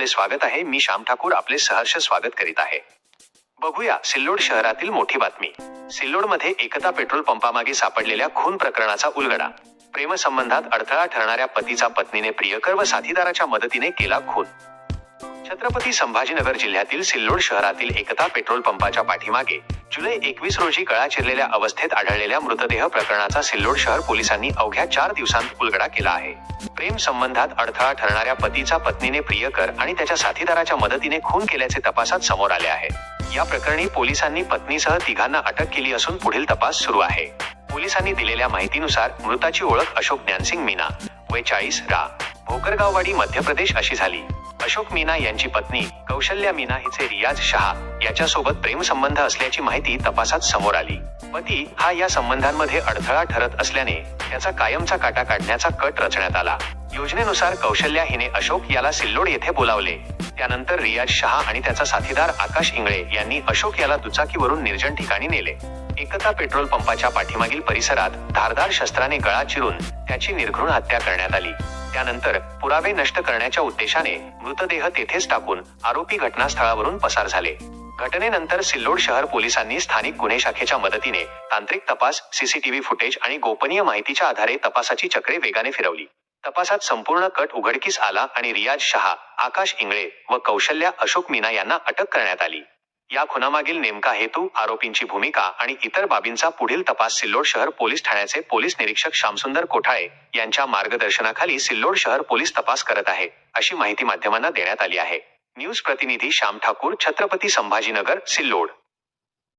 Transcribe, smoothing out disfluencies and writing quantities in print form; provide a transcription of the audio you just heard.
आपले स्वागत आहे. मी श्याम ठाकूर आपले सहर्ष स्वागत करीत आहे. बघूया सिल्लोड शहरातील मोठी बातमी. सिल्लोडमध्ये एकता पेट्रोल पंपामागे सापडलेल्या खून प्रकरणाचा उलगडा. प्रेमसंबंधात अडथळा ठरणाऱ्या पतीचा पत्नीने प्रियकर व साथीदाराच्या मदतीने केला खून. छत्रपती संभाजीनगर जिल्ह्यातील सिल्लोड शहरातील एकता पेट्रोल पंपाच्या पाठीमागे जुलै 21 रोजी गळा चिरलेल्या अवस्थेत आढळलेल्या मृतदेह प्रकरणाचा सिल्लोड शहर पोलिसांनी अवघ्या 4 दिवसांत उलगडा केला आहे. प्रेम संबंधात अडथळा ठरणाऱ्या पतीचा पत्नीने प्रियकर आणि त्याच्या साथीदाराच्या मदतीने खून केल्याचे तपासात समोर आले आहे. या प्रकरणी पोलिसांनी पत्नीसह तिघांना अटक केली असून पुढील तपास सुरू आहे. पोलिसांनी दिलेल्या माहितीनुसार मृताची ओळख अशोक ज्ञानसिंग मीना, वय 40, रा. भोकरगाववाडी, मध्य प्रदेश अशी झाली. अशोक मीना यांची पत्नी कौशल्या मीना हिचे रियाज शहा याच्यासोबत प्रेमसंबंध असल्याची माहिती तपासात समोर आली. पती हा या संबंधांमध्ये अडथळा ठरत असल्याने त्याचा कायमचा काटा काढण्याचा कट रचण्यात आला. योजनेनुसार कौशल्या हिने अशोक याला सिल्लोड येथे बोलावले. त्यानंतर रियाज शहा आणि त्याचा साथीदार आकाश इंगळे यांनी अशोक याला दुचाकीवरून निर्जन ठिकाणी नेले. एकता पेट्रोल पंपाच्या पाठीमागील परिसरात धारदार शस्त्राने गळा चिरून त्याची निर्घृण हत्या करण्यात आली. त्यानंतर पुरावे नष्ट करण्याच्या उद्देशाने मृतदेह तेथेच टाकून आरोपी घटनास्थळावरून पसार झाले. घटनेनंतर सिल्लोड शहर पोलिसांनी स्थानिक गुन्हे शाखेच्या मदतीने तांत्रिक तपास, सीसीटीव्ही फुटेज आणि गोपनीय माहितीच्या आधारे तपासाची चक्रे वेगाने फिरवली. तपासात संपूर्ण कट उघडकीस आला आणि रियाज शहा, आकाश इंगळे व कौशल्या अशोक मीना यांना अटक करण्यात आली. या खुनामागील नेमका हेतू, आरोपींची भूमिका आणि इतर बाबींचा पुढील तपास सिल्लोड शहर पोलीस ठाण्याचे पोलीस निरीक्षक श्यामसुंदर कोठाळे यांच्या मार्गदर्शनाखाली सिल्लोड शहर पोलीस तपास करत आहे, अशी माहिती माध्यमांना देण्यात आली आहे. न्यूज प्रतिनिधी श्याम ठाकूर, छत्रपती संभाजीनगर, सिल्लोड.